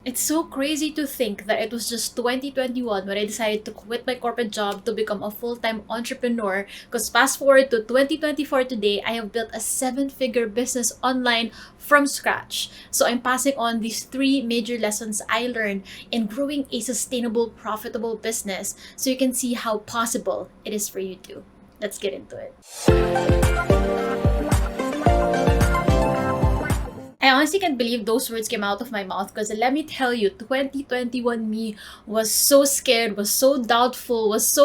It's so crazy to think that it was just 2021 when I decided to quit my corporate job to become a full-time entrepreneur. Because fast forward to 2024 today, I have built a seven-figure business online from scratch. So I'm passing on these three major lessons I learned in growing a sustainable, profitable business so you can see how possible it is for you too. Let's get into it. I honestly can't believe those words came out of my mouth because let me tell you, 2021 me was so scared, was so doubtful, was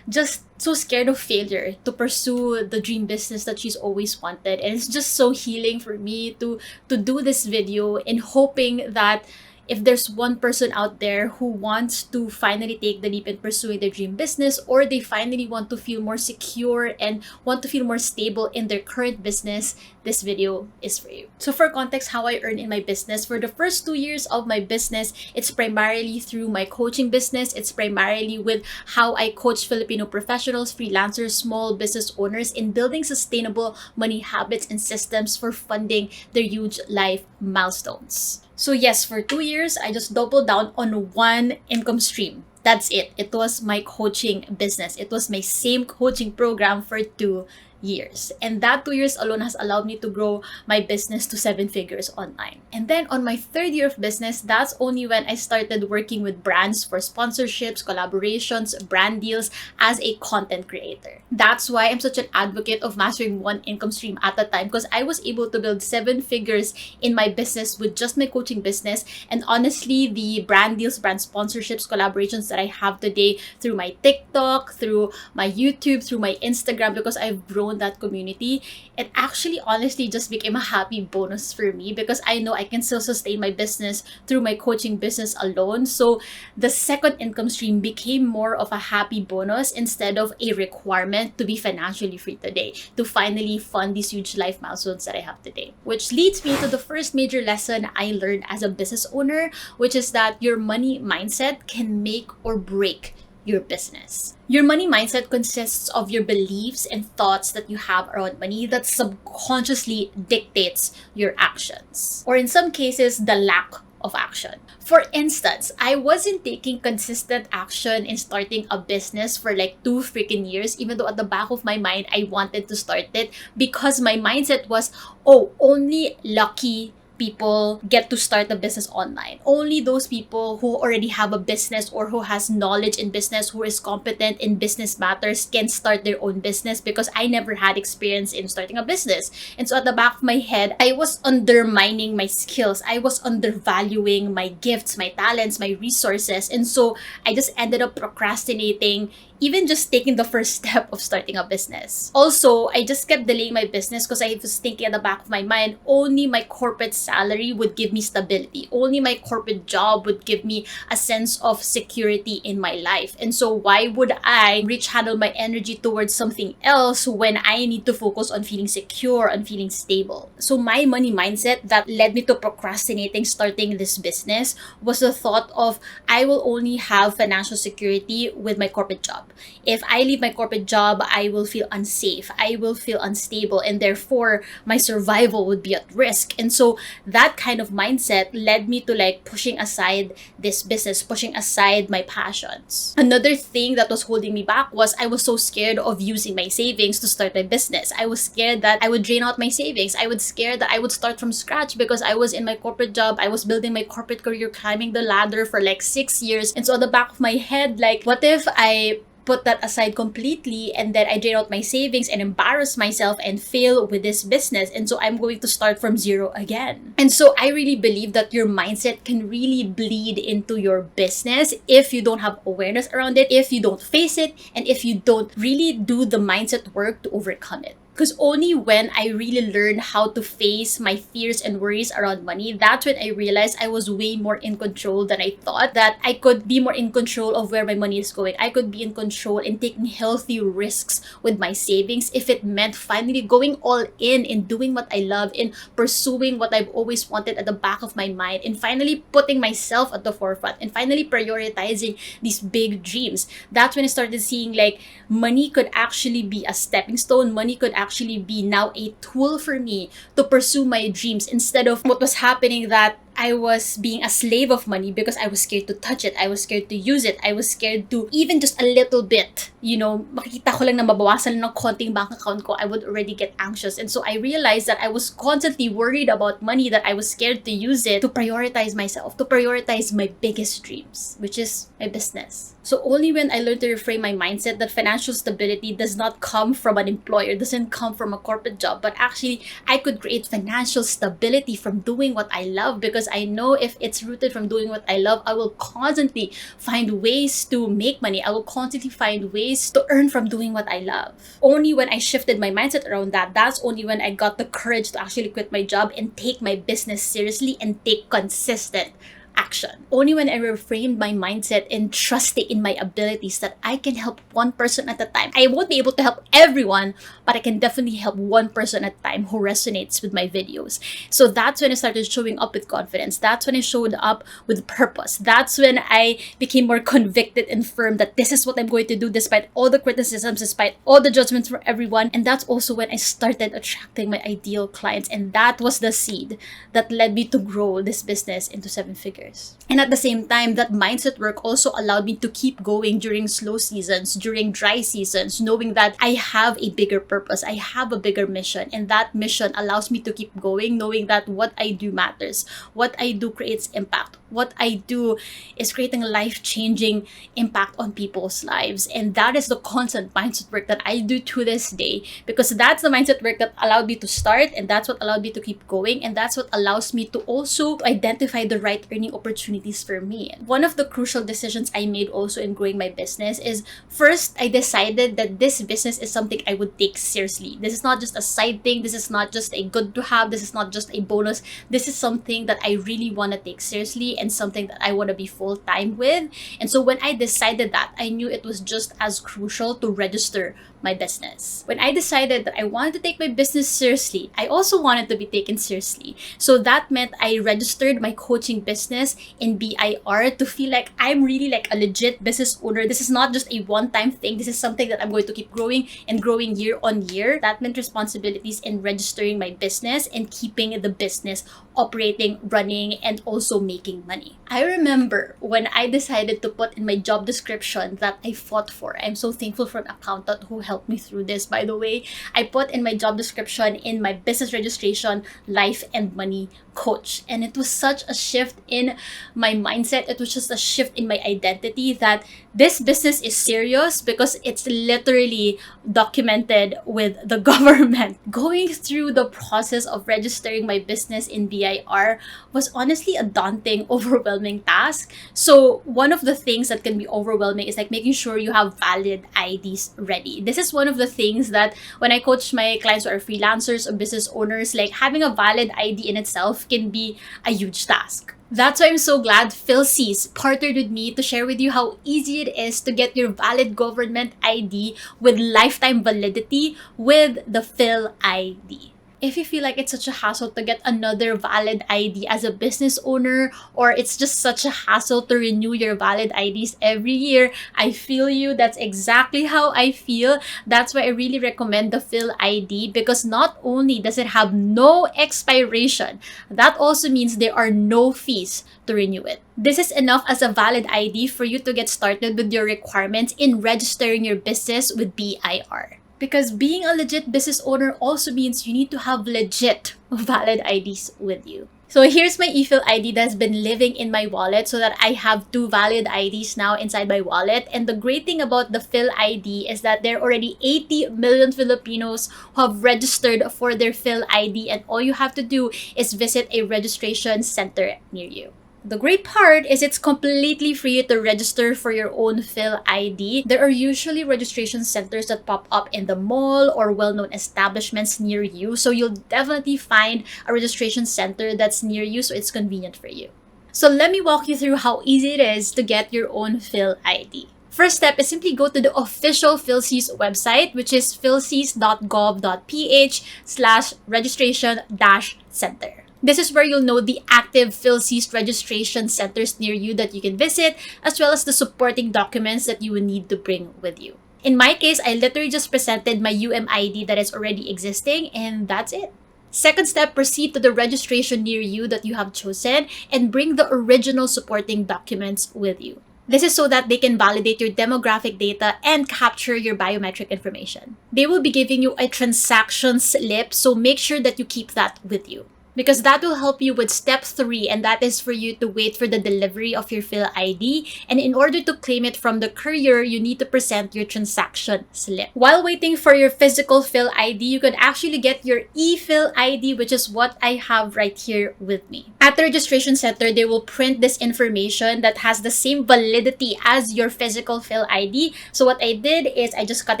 just so scared of failure to pursue the dream business that she's always wanted. And it's just so healing for me to do this video in hoping that if there's one person out there who wants to finally take the leap in pursuing their dream business, or they finally want to feel more secure and want to feel more stable in their current business, this video is for you. So for context, how I earn in my business, for the first 2 years of my business, it's primarily through my coaching business. It's primarily with how I coach Filipino professionals, freelancers, small business owners in building sustainable money habits and systems for funding their huge life milestones. So yes, for 2 years, I just doubled down on one income stream. That's it. It was my coaching business. It was my same coaching program for 2 years. And that 2 years alone has allowed me to grow my business to 7 figures online. And then on my third year of business, that's only when I started working with brands for sponsorships, collaborations, brand deals as a content creator. That's why I'm such an advocate of mastering one income stream at a time, because I was able to build 7 figures in my business with just my coaching business. And honestly, the brand deals, brand sponsorships, collaborations that I have today through my TikTok, through my YouTube, through my Instagram, because I've grown that community, it actually honestly just became a happy bonus for me because I know I can still sustain my business through my coaching business alone. So the second income stream became more of a happy bonus instead of a requirement to be financially free today, to finally fund these huge life milestones that I have today. Which leads me to the first major lesson I learned as a business owner, which is that your money mindset can make or break your business. Your money mindset consists of your beliefs and thoughts that you have around money that subconsciously dictates your actions, or in some cases, the lack of action. For instance, I wasn't taking consistent action in starting a business for like 2 freaking years, even though at the back of my mind, I wanted to start it because my mindset was, oh, only lucky people get to start a business online. Only those people who already have a business or who has knowledge in business, who is competent in business matters, can start their own business because I never had experience in starting a business. And so at the back of my head, I was undermining my skills. I was undervaluing my gifts, my talents, my resources. And so I just ended up procrastinating even just taking the first step of starting a business. Also, I just kept delaying my business because I was thinking at the back of my mind, only my corporate salary would give me stability. Only my corporate job would give me a sense of security in my life. And so why would I rechannel my energy towards something else when I need to focus on feeling secure, on feeling stable? So my money mindset that led me to procrastinating starting this business was the thought of, I will only have financial security with my corporate job. If I leave my corporate job, I will feel unsafe, I will feel unstable, and therefore my survival would be at risk. And so that kind of mindset led me to like pushing aside this business, pushing aside my passions. Another thing that was holding me back was I was so scared of using my savings to start my business. I was scared that I would drain out my savings. I was scared that I would start from scratch because I was in my corporate job. I was building my corporate career, climbing the ladder for like 6 years. And so at the back of my head, like, what if I put that aside completely and then I drain out my savings and embarrass myself and fail with this business, and so I'm going to start from zero again. And so I really believe that your mindset can really bleed into your business if you don't have awareness around it, if you don't face it, and if you don't really do the mindset work to overcome it. Because only when I really learned how to face my fears and worries around money, that's when I realized I was way more in control than I thought, that I could be more in control of where my money is going. I could be in control in taking healthy risks with my savings if it meant finally going all in doing what I love, in pursuing what I've always wanted at the back of my mind, and finally putting myself at the forefront, and finally prioritizing these big dreams. That's when I started seeing like money could actually be a stepping stone. Money could actually be now a tool for me to pursue my dreams, instead of what was happening, that I was being a slave of money because I was scared to touch it. I was scared to use it. I was scared to even just a little bit, makikita ko lang na mabawasan lang ng konting bank account ko, I would already get anxious. And so I realized that I was constantly worried about money, that I was scared to use it to prioritize myself, to prioritize my biggest dreams, which is my business. So only when I learned to reframe my mindset that financial stability does not come from an employer, doesn't come from a corporate job, but actually I could create financial stability from doing what I love, because I know if it's rooted from doing what I love, I will constantly find ways to make money. I will constantly find ways to earn from doing what I love. Only when I shifted my mindset around that, that's only when I got the courage to actually quit my job and take my business seriously and take consistent action. Only when I reframed my mindset and trusted in my abilities that I can help one person at a time. I won't be able to help everyone, but I can definitely help one person at a time who resonates with my videos. So that's when I started showing up with confidence. That's when I showed up with purpose. That's when I became more convicted and firm that this is what I'm going to do despite all the criticisms, despite all the judgments from everyone. And that's also when I started attracting my ideal clients. And that was the seed that led me to grow this business into 7 figures. And at the same time, that mindset work also allowed me to keep going during slow seasons, during dry seasons, knowing that I have a bigger purpose, I have a bigger mission, and that mission allows me to keep going, knowing that what I do matters, what I do creates impact, what I do is creating a life-changing impact on people's lives. And that is the constant mindset work that I do to this day, because that's the mindset work that allowed me to start, and that's what allowed me to keep going, and that's what allows me to also identify the right earning opportunities for me. One of the crucial decisions I made also in growing my business is, first, I decided that this business is something I would take seriously. This is not just a side thing. This is not just a good to have. This is not just a bonus. This is something that I really want to take seriously and something that I want to be full-time with. And so when I decided that, I knew it was just as crucial to register my business. When I decided that I wanted to take my business seriously, I also wanted to be taken seriously. So that meant I registered my coaching business in BIR to feel like I'm really like a legit business owner. This is not just a one-time thing. This is something that I'm going to keep growing and growing year on year. That meant responsibilities in registering my business and keeping the business operating, running, and also making money. I remember when I decided to put in my job description that I fought for. I'm so thankful for an accountant who helped me through this, by the way. I put in my job description in my business registration, life and money coach. And it was such a shift in my mindset. It was just a shift in my identity that this business is serious because it's literally documented with the government. Going through the process of registering my business in BIR was honestly a daunting, overwhelming task. So one of the things that can be overwhelming is like making sure you have valid IDs ready. This is one of the things that when I coach my clients who are freelancers or business owners, like having a valid ID in itself can be a huge task. That's why I'm so glad PhilC's partnered with me to share with you how easy it is to get your valid government ID with lifetime validity with the Phil ID. If you feel like it's such a hassle to get another valid ID as a business owner, or it's just such a hassle to renew your valid IDs every year, I feel you. That's exactly how I feel. That's why I really recommend the Phil ID, because not only does it have no expiration, that also means there are no fees to renew it. This is enough as a valid ID for you to get started with your requirements in registering your business with BIR. Because being a legit business owner also means you need to have legit valid IDs with you. So here's my ePhil ID that's been living in my wallet, so that I have 2 valid IDs now inside my wallet. And the great thing about the Phil ID is that there are already 80 million Filipinos who have registered for their Phil ID, and all you have to do is visit a registration center near you. The great part is it's completely free to register for your own Phil ID. There are usually registration centers that pop up in the mall or well-known establishments near you. So you'll definitely find a registration center that's near you, so it's convenient for you. So let me walk you through how easy it is to get your own Phil ID. First step is simply go to the official PhilC's website, which is philcs.gov.ph/registration-center. This is where you'll know the active PhilC's registration centers near you that you can visit, as well as the supporting documents that you will need to bring with you. In my case, I literally just presented my UMID that is already existing, and that's it. Second step, proceed to the registration near you that you have chosen and bring the original supporting documents with you. This is so that they can validate your demographic data and capture your biometric information. They will be giving you a transaction slip, so make sure that you keep that with you, because that will help you with step 3, and that is for you to wait for the delivery of your Phil ID. And in order to claim it from the courier, you need to present your transaction slip. While waiting for your physical Phil ID, you can actually get your e-Phil ID, which is what I have right here with me. At the registration center, they will print this information that has the same validity as your physical Phil ID. So what I did is I just cut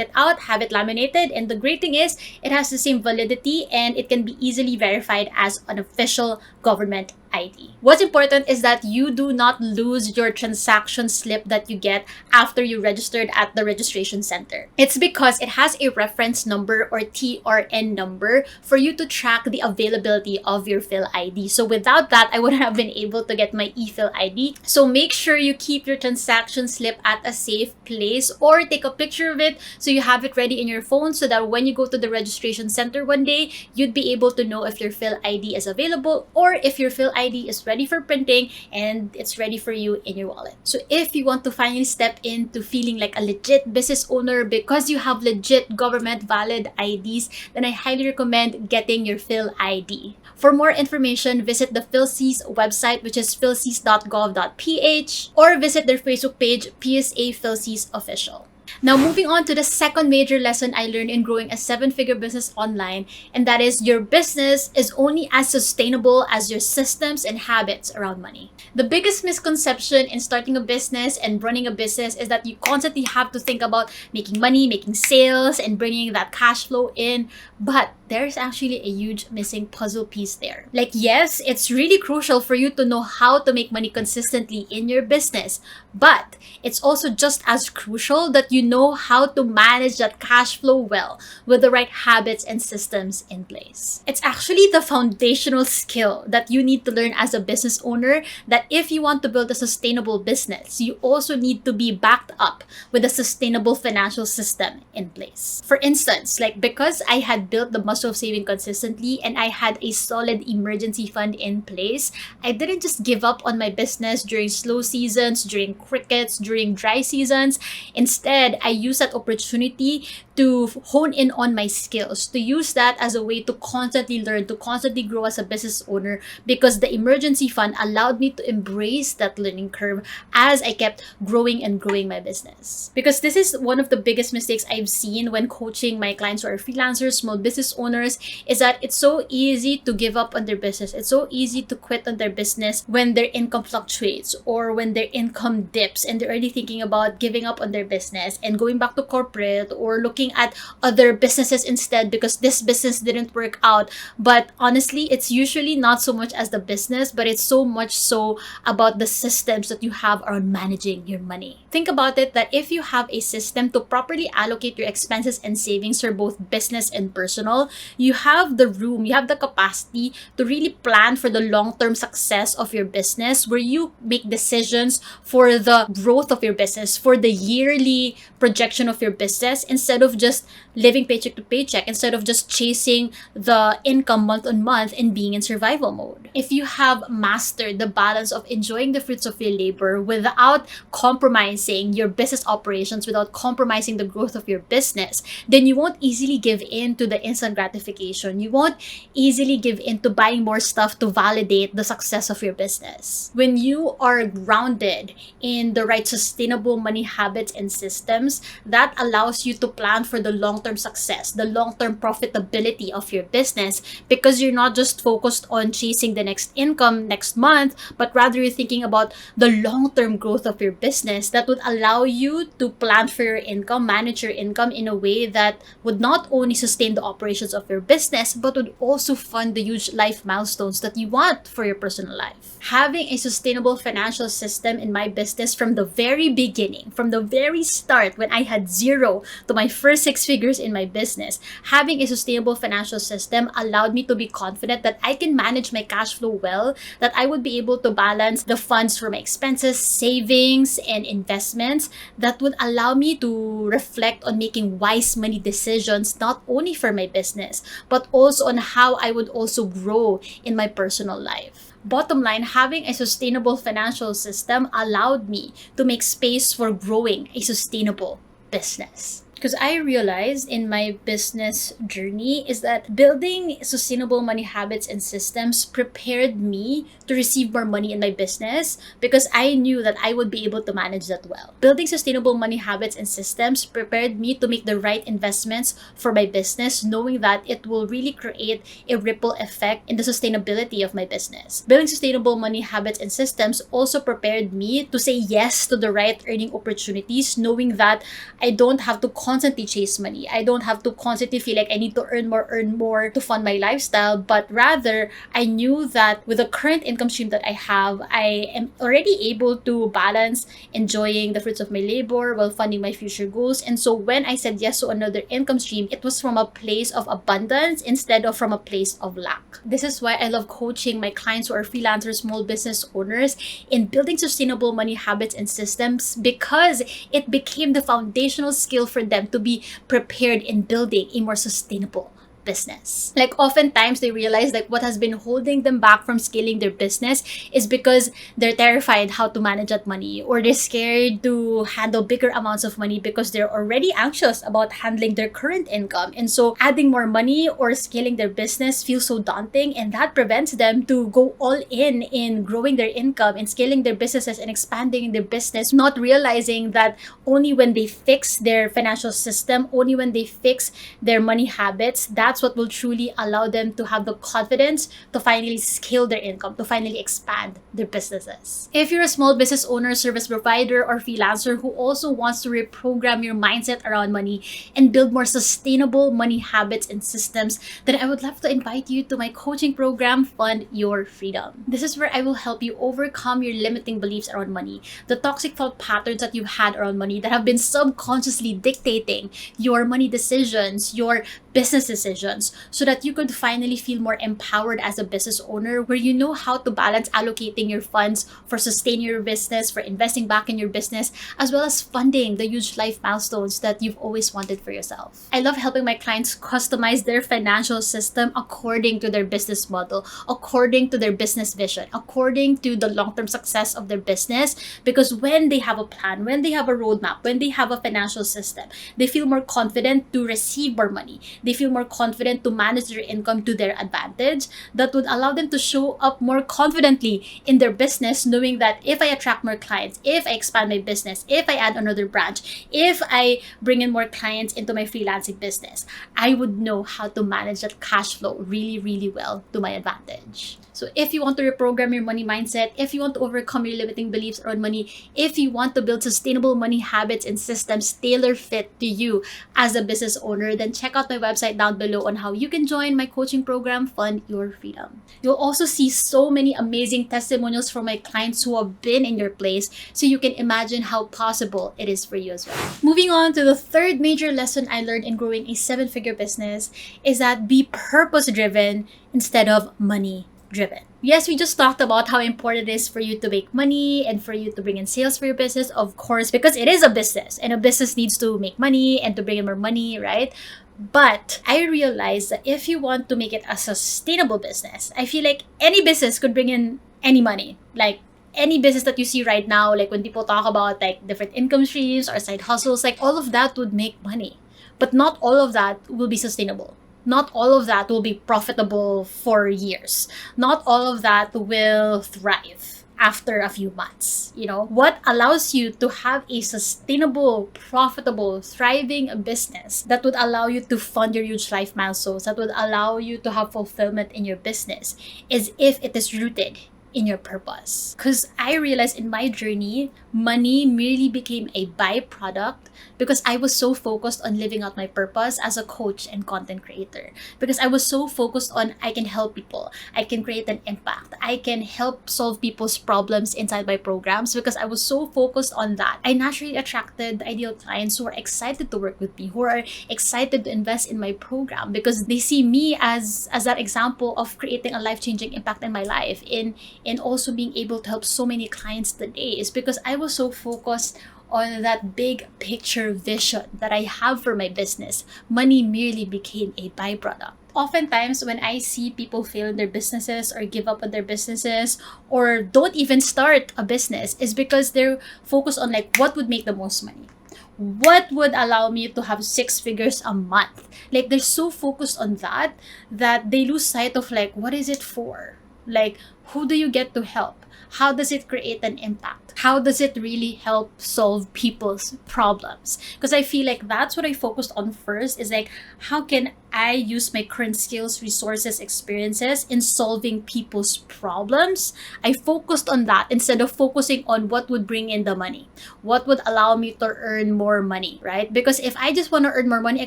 it out, have it laminated, and the great thing is it has the same validity and it can be easily verified as an official government ID. What's important is that you do not lose your transaction slip that you get after you registered at the registration center. It's because it has a reference number or TRN number for you to track the availability of your Phil ID. So without that, I wouldn't have been able to get my e-Phil ID. So make sure you keep your transaction slip at a safe place or take a picture of it so you have it ready in your phone, so that when you go to the registration center one day, you'd be able to know if your Phil ID is available or if your Phil ID is ready for printing and it's ready for you in your wallet. So if you want to finally step into feeling like a legit business owner because you have legit government valid IDs, then I highly recommend getting your Phil ID. For more information, visit the PhilSys website, which is philsys.gov.ph, or visit their Facebook page, PSA PhilSys Official. Now, moving on to the second major lesson I learned in growing a 7-figure business online, and that is your business is only as sustainable as your systems and habits around money. The biggest misconception in starting a business and running a business is that you constantly have to think about making money, making sales, and bringing that cash flow in, but there's actually a huge missing puzzle piece there. Like, yes, it's really crucial for you to know how to make money consistently in your business, but it's also just as crucial that you know how to manage that cash flow well with the right habits and systems in place. It's actually the foundational skill that you need to learn as a business owner, that if you want to build a sustainable business, you also need to be backed up with a sustainable financial system in place. For instance, like because I had built the muscle of saving consistently and I had a solid emergency fund in place, I didn't just give up on my business during slow seasons, during crickets, during dry seasons. Instead, I used that opportunity to hone in on my skills, to use that as a way to constantly learn, to constantly grow as a business owner, because the emergency fund allowed me to embrace that learning curve as I kept growing and growing my business. Because this is one of the biggest mistakes I've seen when coaching my clients who are freelancers, small business owners, is that it's so easy to give up on their business. It's so easy to quit on their business when their income fluctuates or when their income dips and they're already thinking about giving up on their business and going back to corporate or looking at other businesses instead because this business didn't work out. But honestly, it's usually not so much as the business, but it's so much so about the systems that you have around managing your money. Think about it, that if you have a system to properly allocate your expenses and savings for both business and personal, you have the room, you have the capacity to really plan for the long-term success of your business, where you make decisions for the growth of your business, for the yearly projection of your business, instead of just living paycheck to paycheck, instead of just chasing the income month on month and being in survival mode. If you have mastered the balance of enjoying the fruits of your labor without compromising your business operations, without compromising the growth of your business, then you won't easily give in to the instant gratification. You won't easily give in to buying more stuff to validate the success of your business. When you are grounded in the right sustainable money habits and systems, that allows you to plan for the long-term success, the long-term profitability of your business, because you're not just focused on chasing the next income next month, but rather you're thinking about the long-term growth of your business that would allow you to plan for your income, manage your income in a way that would not only sustain the operations of your business, but would also fund the huge life milestones that you want for your personal life. Having a sustainable financial system in my business from the very beginning, from the very start, when I had zero to my first 6 figures in my business, having a sustainable financial system allowed me to be confident that I can manage my cash flow well, that I would be able to balance the funds for my expenses, savings, and investments that would allow me to reflect on making wise money decisions, not only for my business, business, but also on how I would also grow in my personal life. Bottom line, having a sustainable financial system allowed me to make space for growing a sustainable business. Because I realized in my business journey is that building sustainable money habits and systems prepared me to receive more money in my business because I knew that I would be able to manage that well. Building sustainable money habits and systems prepared me to make the right investments for my business, knowing that it will really create a ripple effect in the sustainability of my business. Building sustainable money habits and systems also prepared me to say yes to the right earning opportunities, knowing that I don't have to constantly chase money. I don't have to constantly feel like I need to earn more to fund my lifestyle, but rather I knew that with the current income stream that I have, I am already able to balance enjoying the fruits of my labor while funding my future goals. And so when I said yes to another income stream, it was from a place of abundance instead of from a place of lack. This is why I love coaching my clients who are freelancers, small business owners in building sustainable money habits and systems, because it became the foundational skill for them to be prepared in building a more sustainable business. Like oftentimes they realize like what has been holding them back from scaling their business is because they're terrified how to manage that money, or they're scared to handle bigger amounts of money because they're already anxious about handling their current income. And so adding more money or scaling their business feels so daunting, and that prevents them to go all in growing their income and scaling their businesses and expanding their business, not realizing that only when they fix their financial system, only when they fix their money habits, that's what will truly allow them to have the confidence to finally scale their income, to finally expand their businesses. If you're a small business owner, service provider, or freelancer who also wants to reprogram your mindset around money and build more sustainable money habits and systems, then I would love to invite you to my coaching program, Fund Your Freedom. This is where I will help you overcome your limiting beliefs around money, the toxic thought patterns that you've had around money that have been subconsciously dictating your money decisions, your business decisions, so that you could finally feel more empowered as a business owner, where you know how to balance allocating your funds for sustaining your business, for investing back in your business, as well as funding the huge life milestones that you've always wanted for yourself. I love helping my clients customize their financial system according to their business model, according to their business vision, according to the long-term success of their business, because when they have a plan, when they have a roadmap, when they have a financial system, they feel more confident to receive more money. They feel more confident to manage their income to their advantage. That would allow them to show up more confidently in their business, knowing that if I attract more clients, if I expand my business, if I add another branch, if I bring in more clients into my freelancing business, I would know how to manage that cash flow really, really well to my advantage. So if you want to reprogram your money mindset, if you want to overcome your limiting beliefs around money, if you want to build sustainable money habits and systems tailor-fit to you as a business owner, then check out my website down below on how you can join my coaching program, Fund Your Freedom. You'll also see so many amazing testimonials from my clients who have been in your place, so you can imagine how possible it is for you as well. Moving on to the third major lesson I learned in growing a 7-figure business is that be purpose-driven instead of money driven. Yes, we just talked about how important it is for you to make money and for you to bring in sales for your business, of course, because it is a business and a business needs to make money and to bring in more money, right? But I realized that if you want to make it a sustainable business, I feel like any business could bring in any money. Like any business that you see right now, like when people talk about like different income streams or side hustles, like all of that would make money. But not all of that will be sustainable. Not all of that will be profitable for years. Not all of that will thrive after a few months. You know, what allows you to have a sustainable, profitable, thriving business that would allow you to fund your huge life milestones, that would allow you to have fulfillment in your business, is if it is rooted in your purpose. Because I realized in my journey, money merely became a byproduct because I was so focused on living out my purpose as a coach and content creator. Because I was so focused on I can help people, I can create an impact, I can help solve people's problems inside my programs. Because I was so focused on that, I naturally attracted the ideal clients who are excited to work with me, who are excited to invest in my program, because they see me as that example of creating a life-changing impact in my life, in also being able to help so many clients today. Is because I was so focused on that big picture vision that I have for my business. Money merely became a byproduct. oftentimes when I see people fail in their businesses or give up on their businesses or don't even start a business is because they're focused on like what would make the most money. What would allow me to have 6 figures a month? Like they're so focused on that they lose sight of like what is it for? Like who do you get to help? How does it create an impact? How does it really help solve people's problems? Because I feel like that's what I focused on first is like, how can I use my current skills, resources, experiences in solving people's problems? I focused on that instead of focusing on what would bring in the money, what would allow me to earn more money, right? Because if I just want to earn more money, I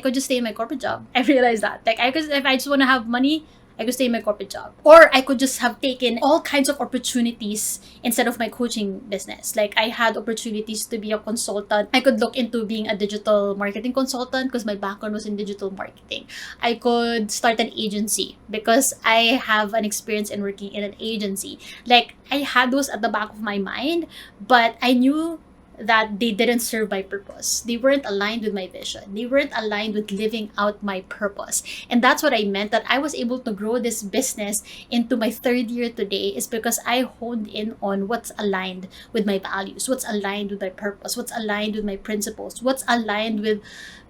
could just stay in my corporate job. I realized that. Like, if I just want to have money, I could stay in my corporate job. Or I could just have taken all kinds of opportunities instead of my coaching business. Like I had opportunities to be a consultant. I could look into being a digital marketing consultant because my background was in digital marketing. I could start an agency because I have an experience in working in an agency. Like I had those at the back of my mind, but I knew that they didn't serve my purpose. They weren't aligned with my vision. They weren't aligned with living out my purpose. And that's what I meant, that I was able to grow this business into my 3rd year today is because I honed in on what's aligned with my values, what's aligned with my purpose, what's aligned with my principles, what's aligned with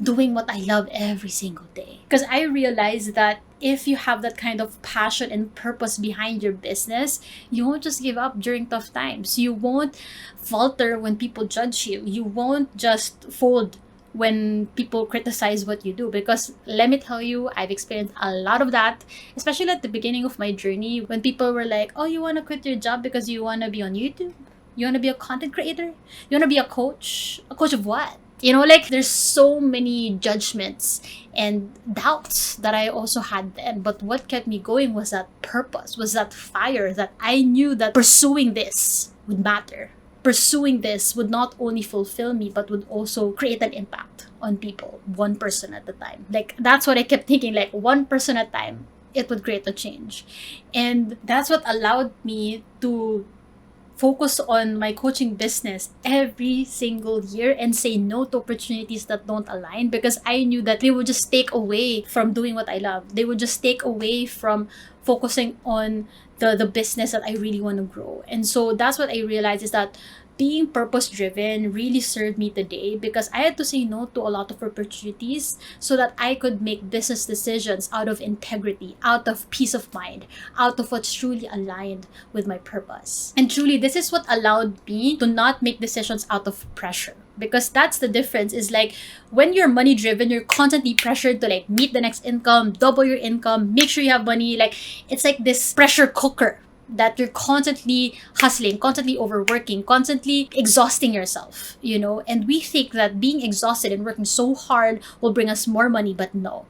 doing what I love every single day. Because I realized that if you have that kind of passion and purpose behind your business, you won't just give up during tough times. You won't falter when people judge you. You won't just fold when people criticize what you do. Because let me tell you, I've experienced a lot of that, especially at the beginning of my journey when people were like, oh, you want to quit your job because you want to be on YouTube? You want to be a content creator? You want to be a coach? A coach of what? You know, like there's so many judgments and doubts that I also had then. But what kept me going was that purpose, was that fire that I knew that pursuing this would matter. Pursuing this would not only fulfill me, but would also create an impact on people, one person at a time. Like that's what I kept thinking, like one person at a time, it would create a change. And that's what allowed me to focus on my coaching business every single year and say no to opportunities that don't align, because I knew that they would just take away from doing what I love. They would just take away from focusing on the business that I really want to grow. And so that's what I realized, is that being purpose driven really served me today, because I had to say no to a lot of opportunities so that I could make business decisions out of integrity, out of peace of mind, out of what's truly aligned with my purpose. And truly, this is what allowed me to not make decisions out of pressure. Because that's the difference, is like when you're money driven, you're constantly pressured to like meet the next income, double your income, make sure you have money. Like it's like this pressure cooker that you're constantly hustling, constantly overworking, constantly exhausting yourself, you know? And we think that being exhausted and working so hard will bring us more money, but no.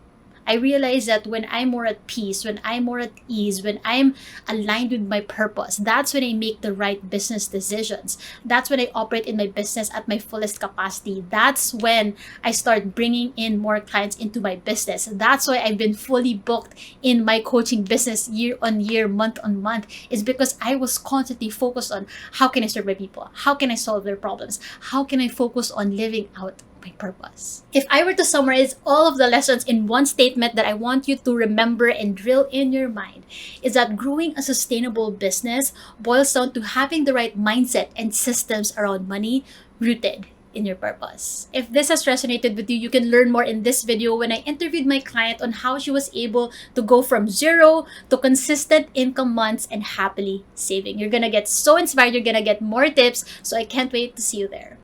I realize that when I'm more at peace, when I'm more at ease, when I'm aligned with my purpose, that's when I make the right business decisions. That's when I operate in my business at my fullest capacity. That's when I start bringing in more clients into my business. That's why I've been fully booked in my coaching business year on year, month on month, is because I was constantly focused on how can I serve my people? How can I solve their problems? How can I focus on living out my purpose? If I were to summarize all of the lessons in one statement that I want you to remember and drill in your mind, is that growing a sustainable business boils down to having the right mindset and systems around money rooted in your purpose. If this has resonated with you, you can learn more in this video when I interviewed my client on how she was able to go from 0 to consistent income months and happily saving. You're gonna get so inspired, you're gonna get more tips, so I can't wait to see you there.